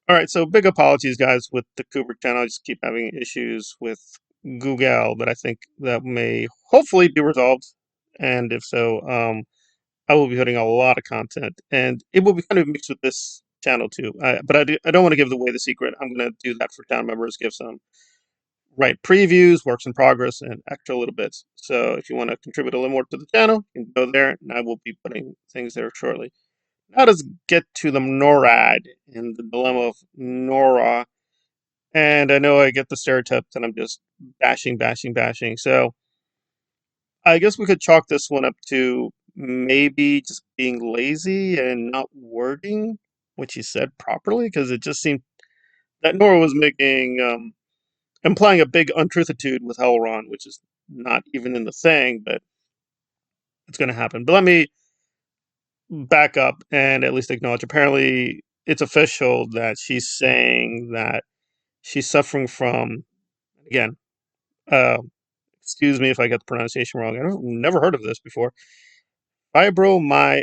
All right, so big apologies, guys, with the Kubrick channel. I just keep having issues with Google, but I think that may hopefully be resolved. And if so, I will be putting a lot of content, and it will be kind of mixed with this channel too. But I don't want to give away the secret. I'm going to do that for channel members, give some right previews, works in progress, and extra little bits. So if you want to contribute a little more to the channel, you can go there, and I will be putting things there shortly. Now let's get to the NORAD and the dilemma of Nora. And I know I get the stereotypes and I'm just bashing, bashing, bashing. So I guess we could chalk this one up to maybe just being lazy and not wording what she said properly, because it just seemed that Nora was implying a big untruthitude with Elrond, which is not even in the thing, but it's going to happen. But let me back up and at least acknowledge apparently it's official that she's saying that she's suffering from, again, uh, excuse me if I get the pronunciation wrong. I've never heard of this before. Fibromyalgia.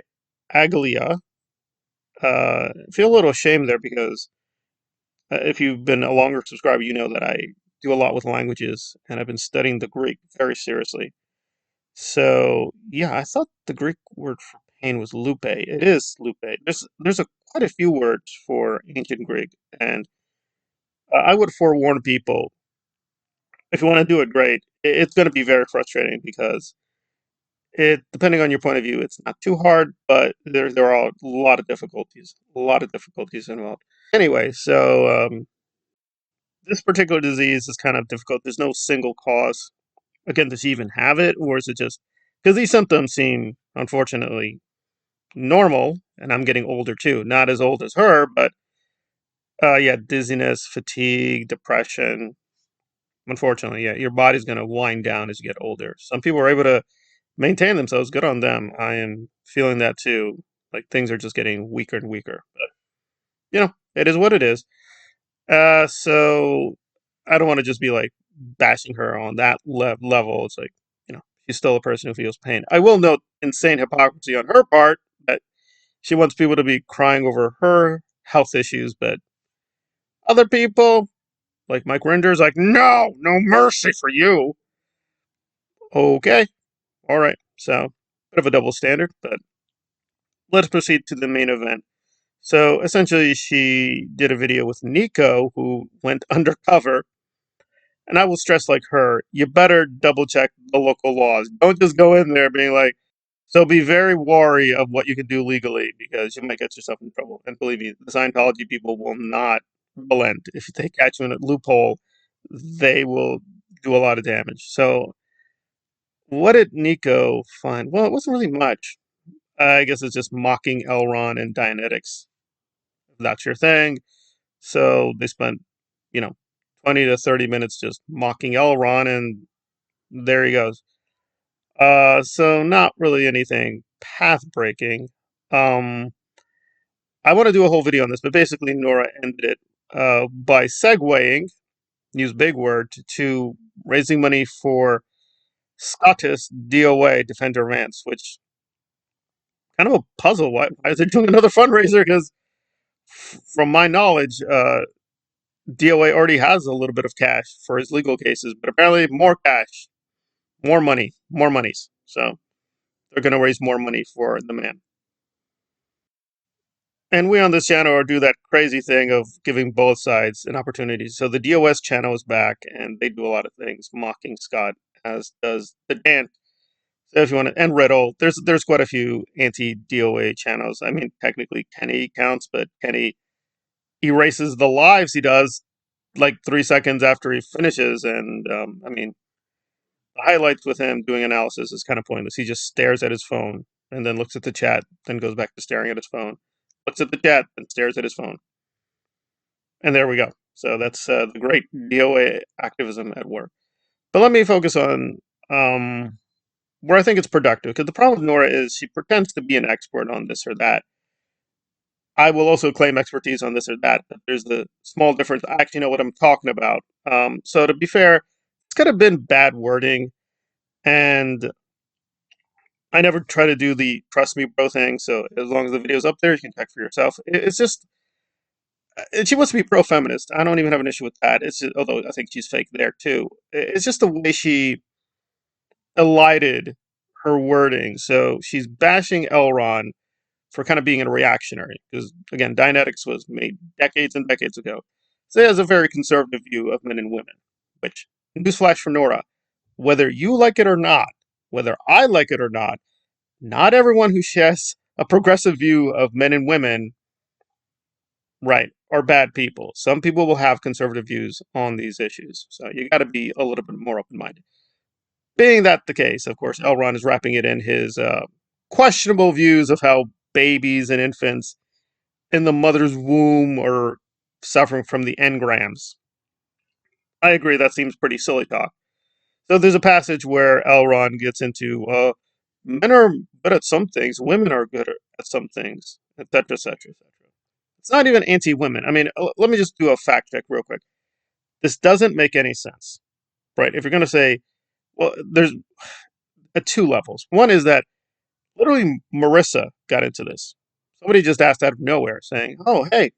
I feel a little ashamed there because if you've been a longer subscriber, you know that I do a lot with languages and I've been studying the Greek very seriously. So yeah, I thought the Greek word for pain was lupe. It is lupe. There's quite a few words for ancient Greek, and I would forewarn people if you want to do it great, it's going to be very frustrating because it, depending on your point of view, it's not too hard, but there are a lot of difficulties involved. Anyway, so this particular disease is kind of difficult. There's no single cause. Again, does she even have it, or is it just because these symptoms seem, unfortunately, normal? And I'm getting older too, not as old as her, but yeah, dizziness, fatigue, depression. Unfortunately, yeah, your body's going to wind down as you get older. Some people are able to maintain themselves. Good on them. I am feeling that too. Like things are just getting weaker and weaker. But it is what it is. So I don't want to just be like bashing her on that level. It's like she's still a person who feels pain. I will note insane hypocrisy on her part that she wants people to be crying over her health issues, but other people like Mike Render's like, no mercy for you. Okay, all right. So bit of a double standard, but let's proceed to the main event. So essentially, she did a video with Nico, who went undercover. And I will stress, like her, you better double check the local laws. Don't just go in there being like, so be very wary of what you can do legally because you might get yourself in trouble. And believe me, the Scientology people will not relent. If they catch you in a loophole, they will do a lot of damage. So, what did Nico find? Well, it wasn't really much. I guess it's just mocking Elron and Dianetics. If that's your thing. So they spent, you know, 20 to 30 minutes just mocking Elron, and there he goes. So not really anything path breaking. Um, I want to do a whole video on this, but basically Nora ended it by segueing, use big word, to raising money for Scottish DOA Defender Rants, which kind of a puzzle. Why is it doing another fundraiser? Because from my knowledge, DOA already has a little bit of cash for his legal cases, but apparently more cash, more money, more monies. So they're going to raise more money for the man. And we on this channel do that crazy thing of giving both sides an opportunity. So the DOS channel is back, and they do a lot of things mocking Scott, as does the Dan. So if you want to, and Riddle, there's quite a few anti-DOA channels. I mean, technically Kenny counts, but Kenny erases the lives he does like 3 seconds after he finishes, and I mean, the highlights with him doing analysis is kind of pointless. He just stares at his phone and then looks at the chat, then goes back to staring at his phone, looks at the chat, then stares at his phone. And there we go. So that's the great DOA activism at work. But let me focus on where I think it's productive. Because the problem with Nora is she pretends to be an expert on this or that. I will also claim expertise on this or that, but there's the small difference. I actually know what I'm talking about. So to be fair, it's could have been bad wording, and I never try to do the trust me bro thing. So as long as the video's up there, you can check for yourself. It's just And she wants to be pro-feminist. I don't even have an issue with that. It's just, although I think she's fake there too. It's just the way she elided her wording. So she's bashing Elron for kind of being a reactionary because again, Dianetics was made decades and decades ago. So it has a very conservative view of men and women. Which, newsflash for Nora, whether you like it or not, whether I like it or not everyone who shares a progressive view of men and women, right, are bad people. Some people will have conservative views on these issues. So you got to be a little bit more open minded. Being that the case, of course, Elron is wrapping it in his questionable views of how babies and infants in the mother's womb are suffering from the engrams. I agree, that seems pretty silly talk. So there's a passage where Elron gets into men are good at some things, women are good at some things, etc., etc., etc. It's not even anti-women. I mean, let me just do a fact check real quick. This doesn't make any sense, right? If you're going to say, well, there's at two levels. One is that literally Marissa got into this. Somebody just asked out of nowhere, saying, "Oh, hey,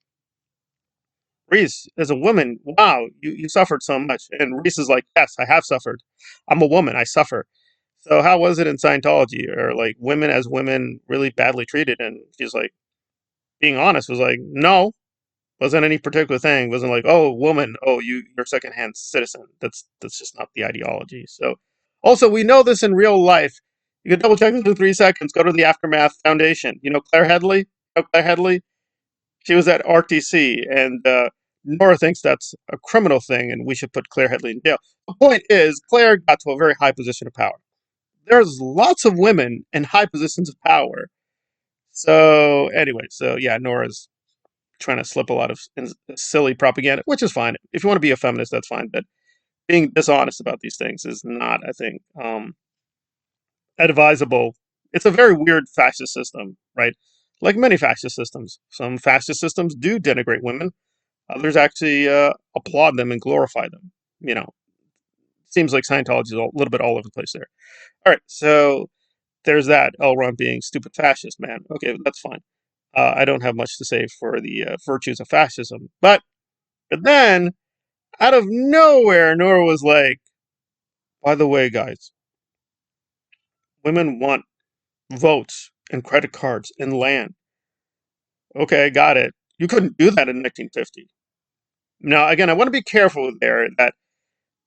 Reese, as a woman, wow, you suffered so much." And Reese is like, "Yes, I have suffered. I'm a woman. I suffer." So how was it in Scientology? Or like women as women really badly treated? And she's like, being honest, was like, no, wasn't any particular thing. Wasn't like, oh, woman, oh, you're secondhand citizen. That's just not the ideology. So also we know this in real life. You can double check this in 3 seconds. Go to the Aftermath Foundation. You know Claire Headley? Claire Headley? She was at RTC, and Nora thinks that's a criminal thing, and we should put Claire Headley in jail. The point is, Claire got to a very high position of power. There's lots of women in high positions of power. So anyway, so yeah, Nora's trying to slip a lot of silly propaganda, which is fine. If you want to be a feminist, that's fine. But being dishonest about these things is not, I think, advisable. It's a very weird fascist system, right? Like many fascist systems. Some fascist systems do denigrate women. Others actually applaud them and glorify them. You know, seems like Scientology is a little bit all over the place there. All right, so there's that. Elron being stupid fascist, man. Okay, that's fine. I don't have much to say for the virtues of fascism. But then, out of nowhere, Nora was like, by the way, guys, women want votes and credit cards and land. Okay, got it. You couldn't do that in 1950. Now, again, I want to be careful there that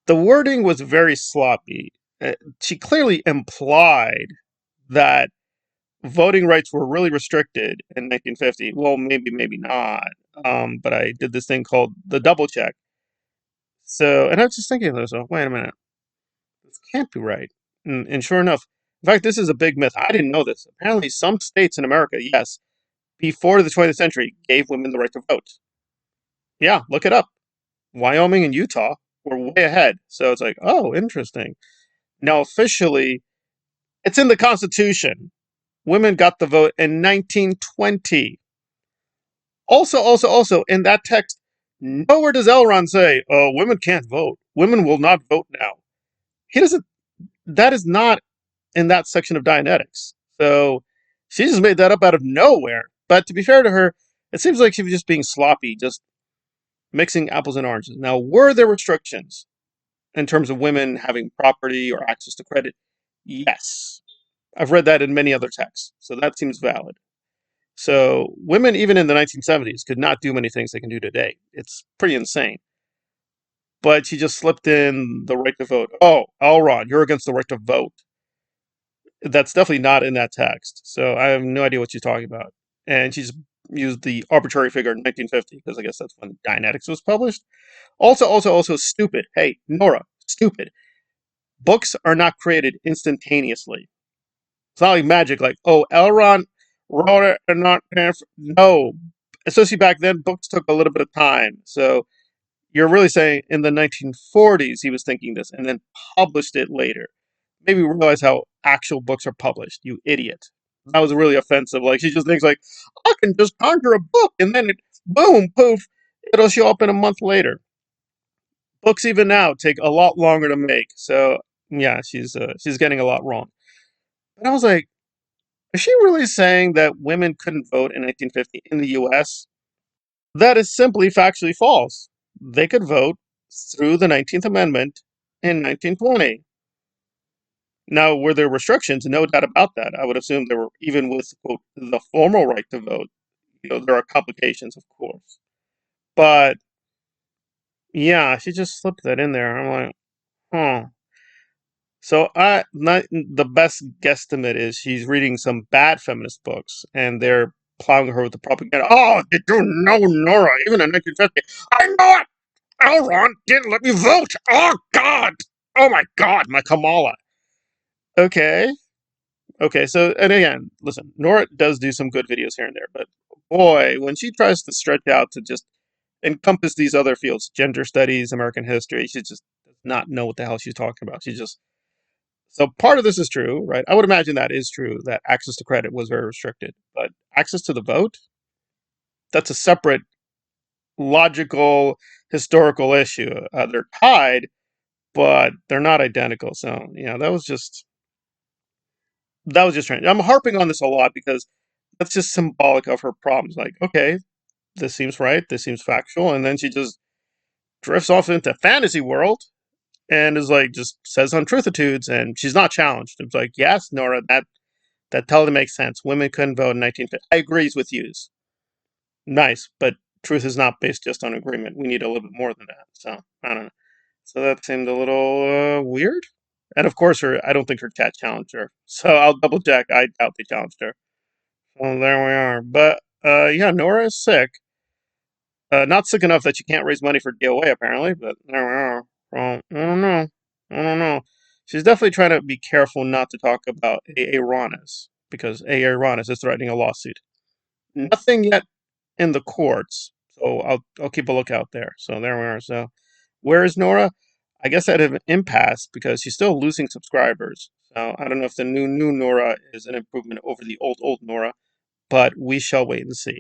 the wording was very sloppy. She clearly implied that voting rights were really restricted in 1950. Well, maybe, maybe not. But I did this thing called the double check. So, and I was just thinking to myself, wait a minute, this can't be right. And sure enough, in fact, this is a big myth. I didn't know this. Apparently, some states in America, yes, before the 20th century, gave women the right to vote. Yeah, look it up. Wyoming and Utah were way ahead. So it's like, oh, interesting. Now, officially, it's in the Constitution. Women got the vote in 1920. Also, in that text, nowhere does Elron say, "Oh, women can't vote. Women will not vote now." He doesn't. That is not in that section of Dianetics. So she just made that up out of nowhere. But to be fair to her, it seems like she was just being sloppy, just mixing apples and oranges. Now, were there restrictions in terms of women having property or access to credit? Yes. I've read that in many other texts, so that seems valid. So women, even in the 1970s, could not do many things they can do today. It's pretty insane. But she just slipped in the right to vote. Oh, Elron, you're against the right to vote. That's definitely not in that text. So I have no idea what she's talking about. And she's used the arbitrary figure in 1950 because I guess that's when Dianetics was published. Also, stupid. Hey, Nora, stupid. Books are not created instantaneously. It's not like magic. Like, oh, Elron wrote it and not no. Especially back then, books took a little bit of time. So you're really saying in the 1940s he was thinking this and then published it later. Maybe realize how actual books are published, you idiot. That was really offensive. Like, she just thinks like, I can just conjure a book and then it, boom, poof, it'll show up in a month later. Books even now take a lot longer to make. So yeah, she's getting a lot wrong. But I was like, is she really saying that women couldn't vote in 1950 in the U.S.? That is simply factually false. They could vote through the 19th Amendment in 1920. Now, were there restrictions? No doubt about that. I would assume there were, even with, quote, the formal right to vote. There are complications, of course. But yeah, she just slipped that in there. I'm like, huh. So not the best guesstimate is she's reading some bad feminist books, and they're plowing her with the propaganda. Oh, did you know Nora? Even in 1950, I know it. Elron didn't let me vote. Oh God. Oh my God, my Kamala. Okay. Okay. So, and again, listen, Nora does do some good videos here and there, but boy, when she tries to stretch out to just encompass these other fields, gender studies, American history, she just does not know what the hell she's talking about. She just So part of this is true, right? I would imagine that is true, that access to credit was very restricted. But access to the vote, that's a separate logical, historical issue. They're tied, but they're not identical. So, that was just strange. I'm harping on this a lot because that's just symbolic of her problems. Like, okay, this seems right, this seems factual, and then she just drifts off into fantasy world and is like, just says untruthitudes, and she's not challenged. It's like, yes, Nora, that totally makes sense. Women couldn't vote in 1950. I agrees with yous. Nice, but truth is not based just on agreement. We need a little bit more than that. So I don't know. So that seemed a little weird. And of course, I don't think her chat challenged her. So I'll double check. I doubt they challenged her. Well, there we are. But yeah, Nora is sick. Not sick enough that she can't raise money for DOA, apparently. But there we are. Well, I don't know. I don't know. She's definitely trying to be careful not to talk about A.A. Ronis because A.A. Ronis is threatening a lawsuit. Nothing yet in the courts, so I'll keep a lookout there. So there we are. So where is Nora? I guess at an impasse because she's still losing subscribers. So I don't know if the new Nora is an improvement over the old Nora, but we shall wait and see.